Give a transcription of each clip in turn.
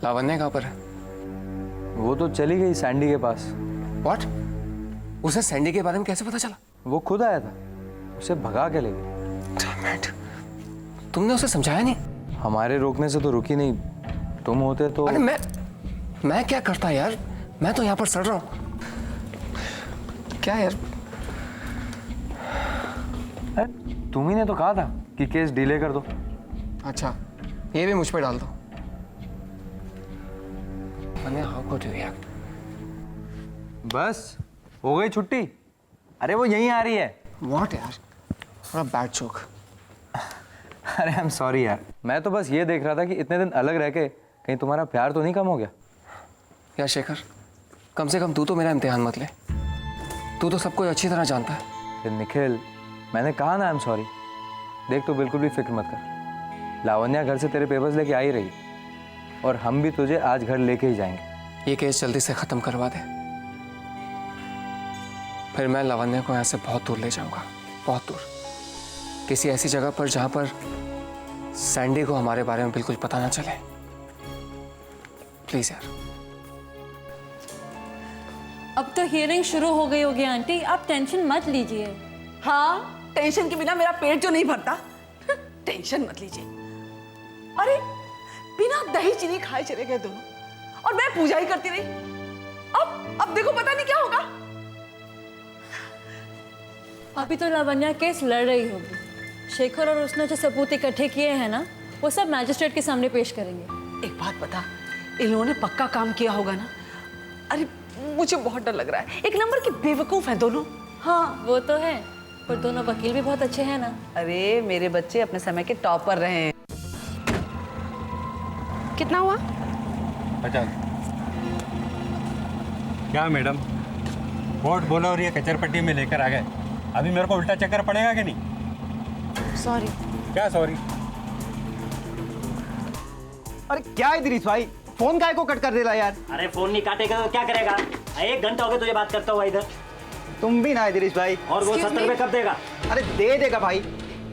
लावण्य कहाँ पर है? वो तो चली गई सैंडी के पास। What? उसे सैंडी के बारे में कैसे पता चला? वो खुद आया था, उसे भगा के ले गई। Damn it. तुमने उसे समझाया नहीं? हमारे रोकने से तो रुकी नहीं, तुम होते तो। अरे मैं क्या करता यार, मैं तो यहाँ पर सड़ रहा हूँ। क्या यार? तुम ही ने तो कहा था कि केस डिले कर दो। अच्छा, ये भी मुझ पे डाल दो। हाउ कुड यू यार? बस हो गई छुट्टी। अरे वो यहीं आ रही है। What यार? बड़ा बैड जोक। अरे आई एम सॉरी यार, मैं तो बस ये देख रहा था कि इतने दिन अलग रह के कहीं तुम्हारा प्यार तो नहीं कम हो गया। यार शेखर, कम से कम तू तो मेरा इम्तिहान मत ले। तू तो सब कुछ अच्छी तरह जानता है। फिर निखिल, मैंने कहा ना आई एम सॉरी। देख तो बिल्कुल भी फिक्र मत कर, लावण्या घर से तेरे पेपर्स लेके आ ही रही और हम भी तुझे आज घर लेके ही जाएंगे। ये केस जल्दी से खत्म करवा दे, फिर मैं लावण्या को यहाँ से बहुत दूर ले जाऊंगा, बहुत दूर, किसी ऐसी जगह पर जहां पर सैंडी को हमारे बारे में बिल्कुल पता ना चले। प्लीज यार। अब तो हियरिंग शुरू हो गई होगी आंटी, आप टेंशन मत लीजिए। हाँ, टेंशन के बिना मेरा पेट जो नहीं भरता। टेंशन मत लीजिए। अरे बिना दही चीनी खाए चले गए दोनों, और मैं पूजा ही करती रही। अब देखो पता नहीं क्या होगा। अभी तो लावण्या केस लड़ रही होगी। शेखर और उसने जो सबूत इकट्ठे किए हैं ना, वो सब मैजिस्ट्रेट के सामने पेश करेंगे। एक बात बता, इन लोगों ने पक्का काम किया होगा ना? अरे मुझे बहुत डर लग रहा है। एक नंबर की बेवकूफ है दोनों। हाँ वो तो है, पर दोनों वकील भी बहुत अच्छे हैं ना। अरे मेरे बच्चे अपने समय के टॉपर रहे हैं। कितना हुआ? 50। क्या मैडम, कोर्ट बोला और ये कचरपट्टी में लेकर आ गए। अभी मेरे को उल्टा चक्कर पड़ेगा कि नहीं? सॉरी। क्या सॉरी? अरे क्या है दिनेश भाई, फोन काय को कट कर देला यार? अरे फोन नहीं काटेगा तो क्या करेगा? 1 घंटा हो गया तुझे बात करता हुआ इधर। तुम भी ना है दिनेश भाई। और वो 70 रुपए कब देगा? अरे दे देगा भाई,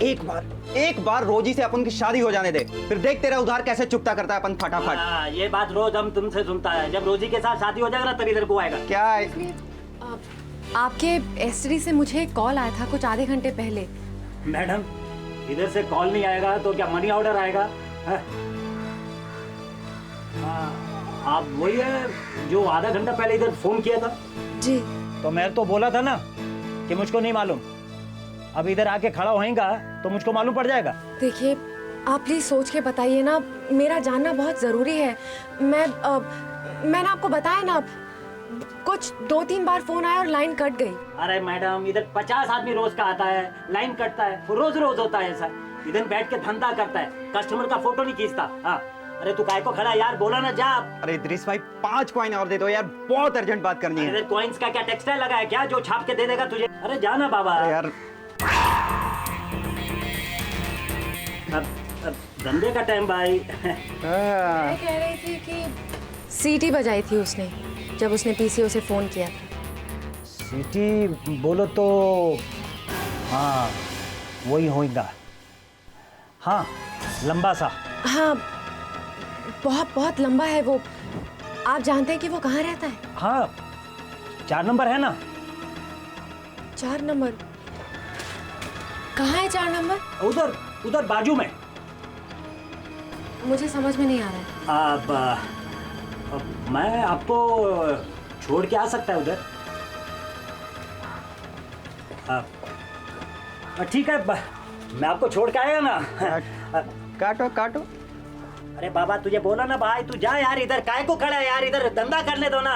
एक बार रोजी से अपन की शादी हो जाने दे, फिर देख तेरा उधार कैसे चुकता करता है अपन फटाफट। ये बात रोज हम तुमसे सुनता है। जब रोजी के साथ शादी हो जाएगा ना तब इधर को आएगा। क्या है? आपके एसटीडी से मुझे कॉल आया था कुछ आधे घंटे पहले। मैडम, इधर से कॉल नहीं आएगा तो क्या मनी ऑर्डर आएगा? आप वही है जो आधा घंटा पहले इधर फोन किया था? जी। तो मैं तो बोला था ना कि मुझको नहीं मालूम। अब इधर आके खड़ा होएगा तो मुझको मालूम पड़ जाएगा। देखिए आप प्लीज सोच के बताइए ना, मेरा जानना बहुत जरूरी है। मैंने आपको बताया ना, कुछ 2-3 बार फोन आया और लाइन कट गई। अरे मैडम, इधर 50 आदमी रोज का आता है, लाइन कटता है, रोज होता है ऐसा। इधर बैठ के धंधा करता है, कस्टमर का फोटो नहीं खींचता। हाँ, अरे तू काय को खड़ा यार, बोला ना जा। अरे दिनेश भाई 5 कॉइन और दे दो यार, बहुत अर्जेंट बात करनी है। इधर कॉइन्स का क्या टेक्सटाइल लगा है क्या जो छाप के दे देगा तुझे? अरे जाना बाबा यार। अब धंधे का टाइम भाई। मैं कह रही थी कि सीटी बजाई थी उसने जब उसने पीसीओ से फोन किया था। सिटी बोलो तो हाँ वही होगा। हाँ लंबा सा। हाँ बहुत लंबा है वो। आप जानते हैं कि वो कहाँ रहता है? हाँ 4 नंबर है ना। 4 नंबर कहाँ है? 4 नंबर उधर बाजू में। मुझे समझ में नहीं आ रहा है। अब मैं आपको छोड़ के आ सकता है उधर? ठीक है, मैं आपको छोड़ के आएगा ना। काटो। अरे बाबा तुझे बोला ना भाई, तू जा यार, इधर काय को खड़ा है यार, इधर धंधा करने दो ना।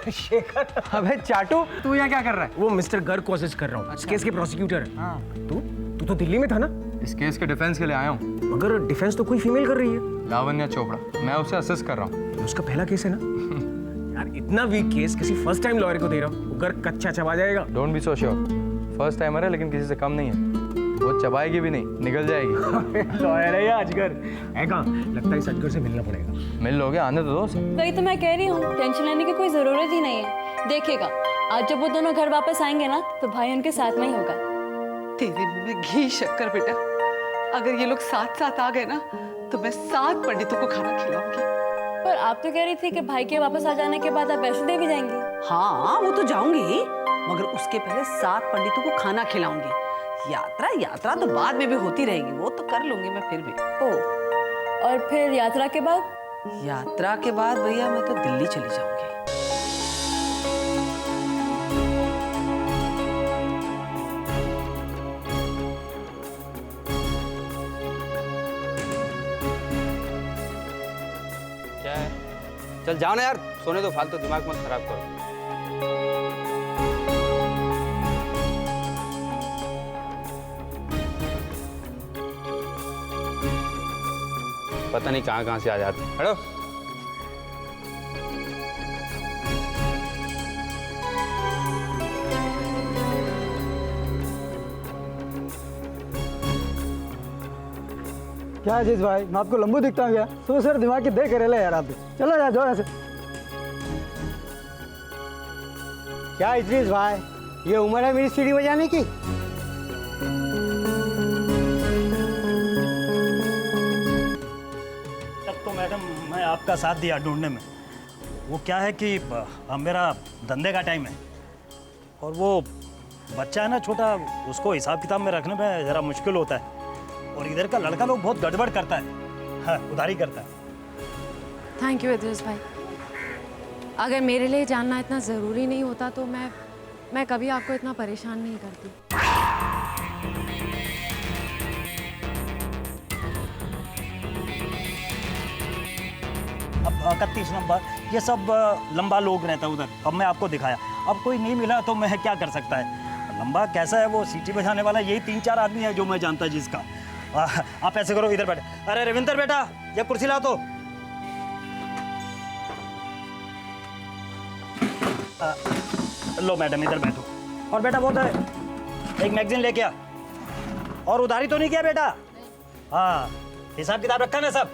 शेखर। अबे चाटू, तू यहाँ क्या कर रहा है? वो मिस्टर गर्ग को असिस्ट कर रहा हूँ। इस केस के प्रोसिक्यूटर है। हाँ। तू तो दिल्ली में था ना? इस केस के डिफेंस के लिए आया हूँ। मगर डिफेंस तो कोई फीमेल कर रही है। लावण्या चोपड़ा, मैं उसे असिस्ट कर रहा हूँ। उसका पहला केस है ना? यार इतना वीक केस किसी फर्स्ट टाइम लॉयर को दे रहा हूँ, गर्ग कच्चा चबा जाएगा। Don't be so sure. First timer है लेकिन किसी से कम नहीं है। वो चबाएगी भी नहीं, निकल जाएगी। लॉयर है या अजगर है कहाँ? लगता है इस अजगर से मिलना पड़ेगा। मिल लोगे, आने तो दो उसे। वही तो मैं कह रही हूँ, टेंशन लेने की कोई ज़रूरत ही नहीं है। देखिएगा आज जब वो दोनों घर वापस आएंगे ना तो भाई उनके साथ में ही होगा। तेरे मुंह में घी शक्कर बेटा, अगर ये लोग साथ साथ आ गए ना तो मैं 7 पंडितों को खाना खिलाऊंगी। पर आप तो कह रही थी कि भाई के वापस आ जाने के बाद आप वैष्णो देवी जाएंगी। हाँ वो तो जाऊंगी, मगर उसके पहले 7 पंडितों को खाना खिलाऊंगी। यात्रा तो बाद में भी होती रहेगी, वो तो कर लूंगी मैं फिर भी। ओ, और फिर यात्रा के बाद? यात्रा के बाद भैया मैं तो दिल्ली चली जाऊंगी। क्या है? चल जाओ ना यार, सोने दो, फालतू दिमाग मत खराब करो। पता नहीं कहाँ कहाँ से आ जाते। हटो। क्या अजीज भाई, मैं आपको लंबू दिखता हूँ क्या? सो सर दिमाग की देख रहे यार आप भी। चलो यार, जाओ यहाँ से। क्या अजीज भाई, ये उम्र है मेरी सीढ़ी बजाने की? तब तो मैडम मैं आपका साथ दिया ढूंढने में। वो क्या है कि अब मेरा धंधे का टाइम है और वो बच्चा है ना छोटा, उसको हिसाब किताब में रखने में ज़रा मुश्किल होता है। और इधर का लड़का लोग बहुत गड़बड़ करता है, हाँ, उधारी करता है। थैंक यू इद्रिस भाई। अगर मेरे लिए जानना इतना ज़रूरी नहीं होता तो मैं कभी आपको इतना परेशान नहीं करती। अब 31 नंबर ये सब लंबा लोग रहता है उधर। अब मैं आपको दिखाया, अब कोई नहीं मिला तो मैं क्या कर सकता है। लंबा कैसा है, वो सीटी बजाने वाला यही 3-4 आदमी है जो मैं जानता जिसका। आप ऐसे करो, इधर बैठे। अरे रविंदर बेटा, ये कुर्सी ला तो। लो मैडम, इधर बैठो। और बेटा वो तो एक मैगजीन लेके आ। और उधारी तो नहीं किया बेटा? हाँ, हिसाब किताब रखा ना सब?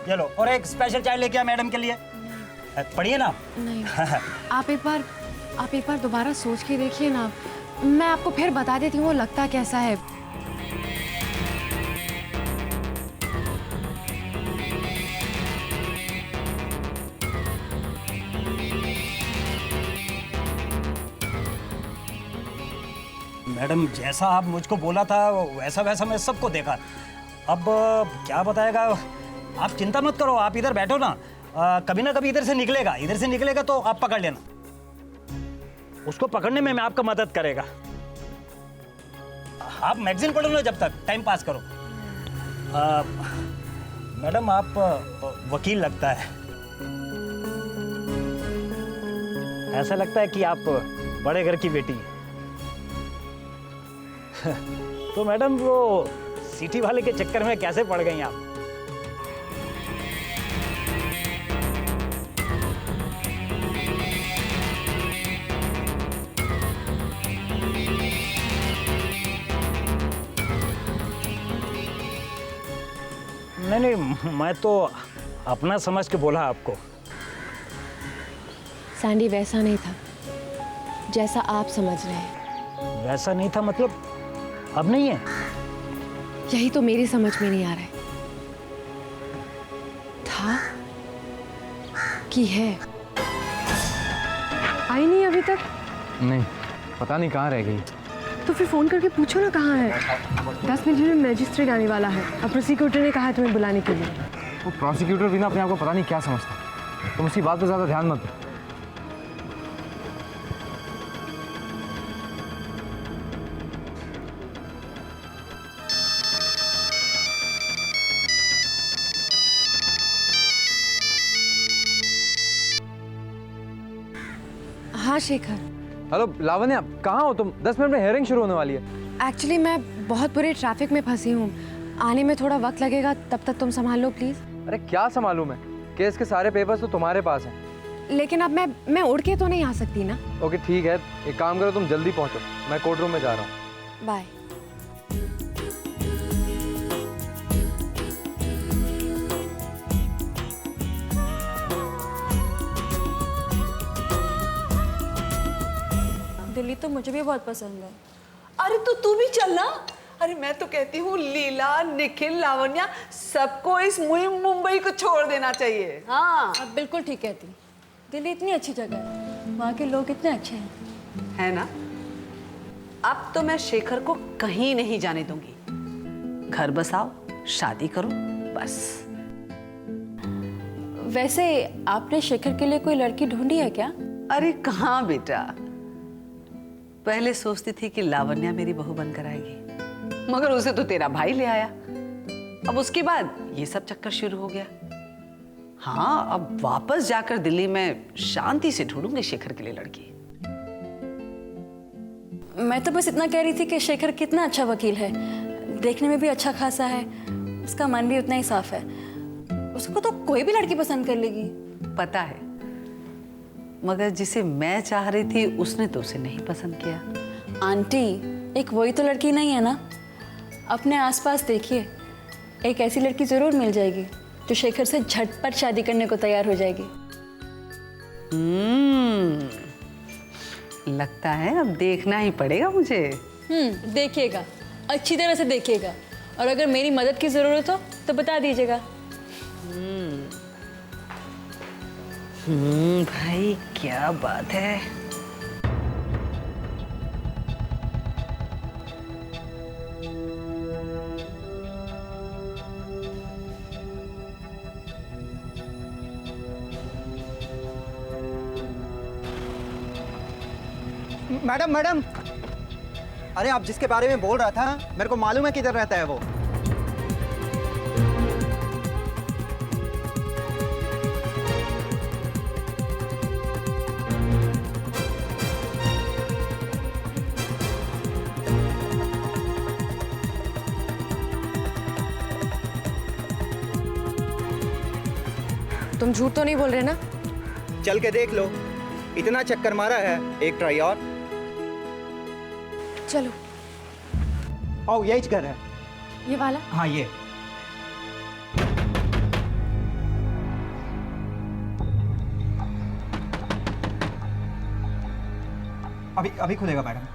ये लो। और एक स्पेशल चाय लेके आ मैडम के लिए, पढ़िए ना। नहीं आप एक बार दोबारा सोच के देखिए ना, मैं आपको फिर बता देती हूँ वो लगता कैसा है। मैडम जैसा आप मुझको बोला था वैसा वैसा मैं सबको देखा। अब क्या बताएगा, आप चिंता मत करो, आप इधर बैठो ना। कभी ना कभी इधर से निकलेगा तो आप पकड़ लेना। उसको पकड़ने में मैं आपका मदद करेगा। आप मैगजीन पढ़ो ना, जब तक टाइम पास करो। मैडम आप वकील लगता है, ऐसा लगता है कि आप बड़े घर की बेटी हैं। तो मैडम वो सिटी वाले के चक्कर में कैसे पड़ गई आप? नहीं, मैं तो अपना समझ के बोला आपको। सैंडी वैसा नहीं था जैसा आप समझ रहे हैं। वैसा नहीं था मतलब? अब नहीं है? यही तो मेरी समझ में नहीं आ रहा है। था कि है? आई नहीं अभी तक? नहीं, पता नहीं कहाँ रह गई। तो फिर फोन करके पूछो ना कहाँ है। 10 मिनट में मैजिस्ट्रेट आने वाला है और प्रोसिक्यूटर ने कहा है तुम्हें बुलाने के लिए। वो प्रोसिक्यूटर भी ना अपने आप को पता नहीं क्या समझता। तुम उसी बात पे ज़्यादा ध्यान मत दो। हाँ शेखर। हेलो लावण्या, कहाँ हो तुम? 10 मिनट में हियरिंग शुरू होने वाली है। एक्चुअली मैं बहुत बुरे ट्रैफिक में फंसी हूँ, आने में थोड़ा वक्त लगेगा, तब तक तुम संभाल लो प्लीज। अरे क्या संभालूं मैं? केस के सारे पेपर्स तो तुम्हारे पास हैं। लेकिन अब मैं उड़ के तो नहीं आ सकती ना। ओके ठीक है, एक काम करो, तुम जल्दी पहुंचो, मैं कोर्ट रूम में जा रहा हूँ। बाय। दिल्ली तो मुझे भी बहुत पसंद है। अरे तो तू भी चलना। अरे मैं तो कहती हूँ लीला, निखिल, लावण्या सबको इस मुंबई को छोड़ देना चाहिए। हाँ आप बिल्कुल ठीक कहती। दिल्ली इतनी अच्छी जगह है, वहाँ के लोग इतने अच्छे हैं। है ना। अब तो मैं शेखर को कहीं नहीं जाने दूंगी। घर बसाओ, शादी करो, बस। वैसे आपने शेखर के लिए कोई लड़की ढूंढी है क्या? अरे कहाँ बेटा, पहले सोचती थी कि लावण्या मेरी बहू बनकर आएगी, मगर उसे तो तेरा भाई ले आया। अब उसके बाद ये सब चक्कर शुरू हो गया। हाँ, अब वापस जाकर दिल्ली में शांति से ढूंढूंगी शेखर के लिए लड़की। मैं तो बस इतना कह रही थी कि शेखर कितना अच्छा वकील है, देखने में भी अच्छा खासा है, उसका मन भी उतना ही साफ है, उसको तो कोई भी लड़की पसंद कर लेगी। पता है, मगर जिसे मैं चाह रही थी उसने तो उसे नहीं पसंद किया। आंटी, एक वही तो लड़की नहीं है ना। अपने आसपास देखिए, एक ऐसी लड़की जरूर मिल जाएगी जो शेखर से झटपट शादी करने को तैयार हो जाएगी। लगता है अब देखना ही पड़ेगा मुझे। देखिएगा, अच्छी तरह से देखिएगा, और अगर मेरी मदद की जरूरत हो तो बता दीजिएगा। भाई क्या बात है। मैडम मैडम, अरे आप जिसके बारे में बोल रहा था मेरे को मालूम है किधर रहता है वो। तुम झूठ तो नहीं बोल रहे ना? चल के देख लो, इतना चक्कर मारा है, एक ट्राई और। चलो। आओ, यही घर है। ये वाला? हाँ ये। अभी अभी खुलेगा मैडम।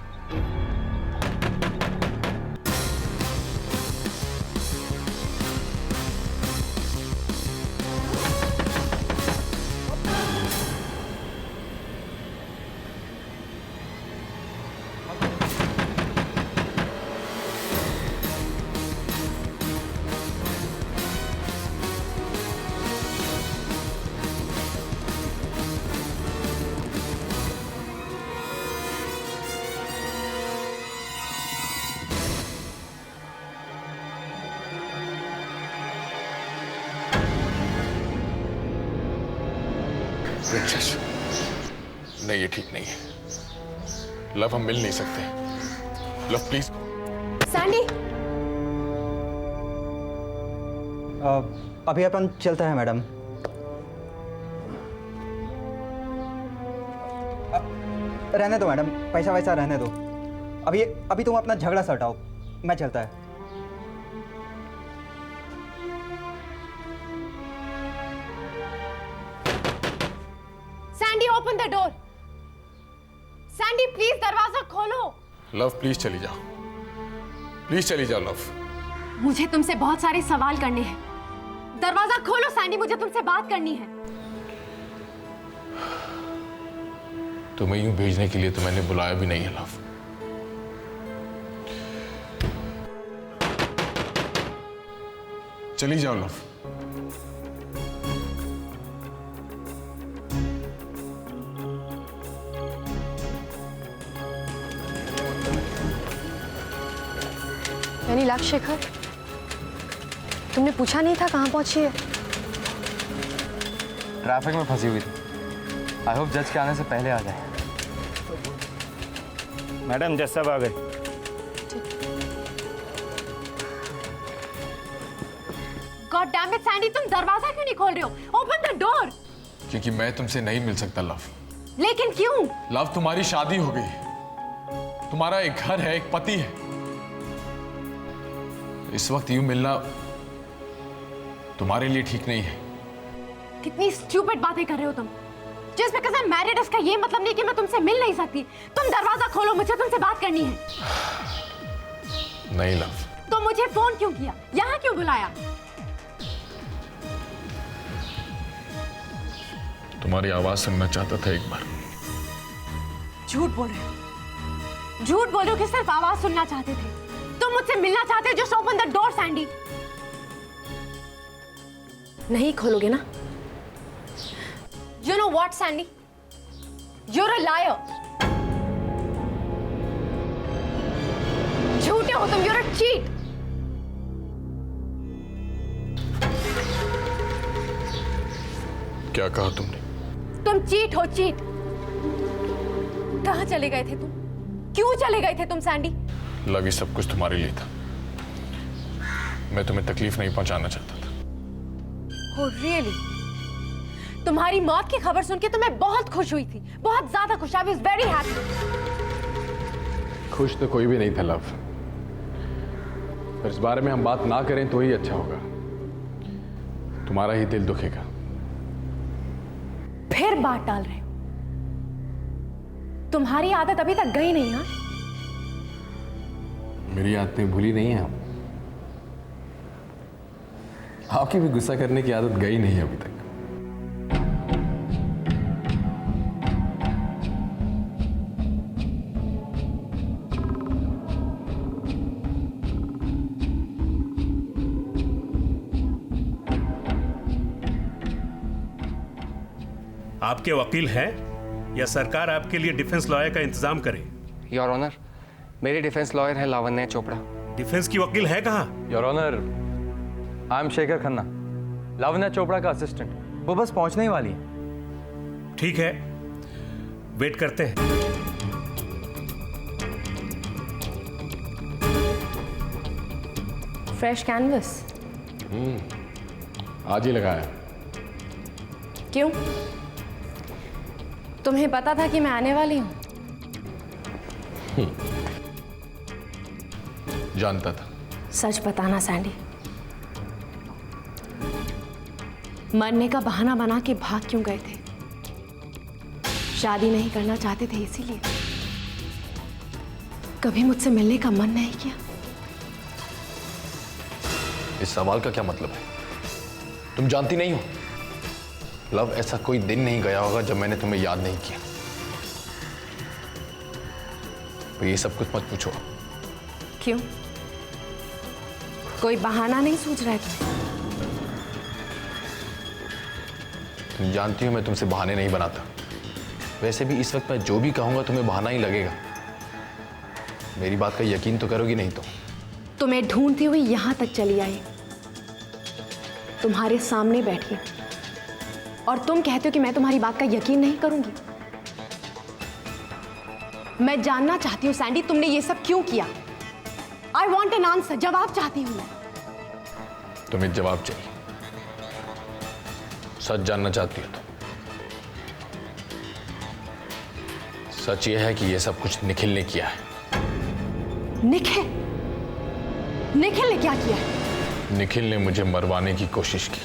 प्रिंसेस, नहीं ये ठीक नहीं है। लव, हम मिल नहीं सकते। Love please. सैंडी, अभी अपन चलता है मैडम। रहने दो मैडम, पैसा वैसा रहने दो। अभी तुम अपना झगड़ा सटाओ, मैं चलता है। Sandy, open the door. Sandy please दरवाजा खोलो। लव प्लीज चली जाओ, प्लीज चली जाओ लव। मुझे तुमसे बहुत सारे सवाल करने हैं। दरवाजा खोलो सैंडी, मुझे तुमसे बात करनी है। तुम्हें यूं भेजने के लिए तो मैंने बुलाया भी नहीं है लव। चली जाओ लव। यानी लाख शेखर, तुमने पूछा नहीं था कहाँ पहुंची है? ट्रैफिक में फंसी हुई थी। आई होप जज के आने से पहले आ जाए। मैडम जज साहब आ गए। गॉड डैम इट सैंडी, तुम दरवाजा क्यों नहीं खोल रहे हो? Open the door. क्योंकि मैं तुमसे नहीं मिल सकता लव। लेकिन क्यों? लव, तुम्हारी शादी हो गई, तुम्हारा एक घर है, एक पति है। इस वक्त यूं मिलना तुम्हारे लिए ठीक नहीं है। कितनी स्टूपिड बातें कर रहे हो तुम। Just because I'm married इसका ये मतलब नहीं कि मैं तुमसे मिल नहीं सकती। तुम दरवाजा खोलो, मुझे तुमसे बात करनी है। नहीं लव। तो मुझे फोन क्यों किया, यहाँ क्यों बुलाया? तुम्हारी आवाज सुनना चाहता था एक बार। झूठ बोल रहे हो, झूठ बोल रहे हो कि सिर्फ आवाज सुनना चाहते थे। तुम मुझसे मिलना चाहते हो। Just open the door, Sandy. नहीं खोलोगे ना? You know what, Sandy? You're a liar. झूठे हो तुम। You're a cheat. क्या कहा तुमने? तुम चीट हो, चीट। कहाँ चले गए थे तुम? क्यों चले गए थे तुम, सैंडी? लव, ये सब कुछ तुम्हारे लिए था। मैं तुम्हें तकलीफ नहीं पहुंचाना चाहता था। Oh, really? तुम्हारी मौत की खबर सुन के तो मैं बहुत खुश हुई थी, बहुत ज्यादा खुश। I was very happy. खुश तो कोई भी नहीं था लव, पर इस बारे में हम बात ना करें तो ही अच्छा होगा। तुम्हारा ही दिल दुखेगा। फिर बात टाल रहे हो। तुम्हारी आदत अभी तक गई नहीं। हाँ, मेरी आदतें भूली नहीं है हम। आपकी भी गुस्सा करने की आदत गई नहीं है अभी तक। आपके वकील हैं या सरकार आपके लिए डिफेंस लॉयर का इंतजाम करे? योर ऑनर, मेरे डिफेंस लॉयर है लावण्या चोपड़ा। डिफेंस की वकील है कहाँ? योर ऑनर, आई एम शेखर खन्ना, लावण्या चोपड़ा का असिस्टेंट। वो बस पहुंचने ही वाली है। ठीक है, वेट करते हैं। फ्रेश कैनवस आज ही लगाया। क्यों? तुम्हें पता था कि मैं आने वाली हूं? जानता था। सच बताना सैंडी, मरने का बहाना बना के भाग क्यों गए थे? शादी नहीं करना चाहते थे इसीलिए? कभी मुझसे मिलने का मन नहीं किया? इस सवाल का क्या मतलब है? तुम जानती नहीं हो लव, ऐसा कोई दिन नहीं गया होगा जब मैंने तुम्हें याद नहीं किया। तो ये सब कुछ मत पूछो। क्यों? कोई बहाना नहीं सूझ रहा है तुम्हें? तुम जानती हो मैं तुमसे बहाने नहीं बनाता। वैसे भी इस वक्त मैं जो भी कहूंगा तुम्हें बहाना ही लगेगा। मेरी बात का यकीन तो करोगी नहीं तो? तुम्हें ढूंढती हुई यहां तक चली आई, तुम्हारे सामने बैठी, और तुम कहते हो कि मैं तुम्हारी बात का यकीन नहीं करूंगी। मैं जानना चाहती हूँ सैंडी, तुमने ये सब क्यों किया? आई वॉन्ट एन आंसर, जवाब चाहती हूँ मैं। तुम्हें जवाब चाहिए? सच जानना चाहती हो तो? सच ये है कि ये सब कुछ निखिल ने किया है। निखिल? निखिल ने क्या किया है? निखिल ने मुझे मरवाने की कोशिश की।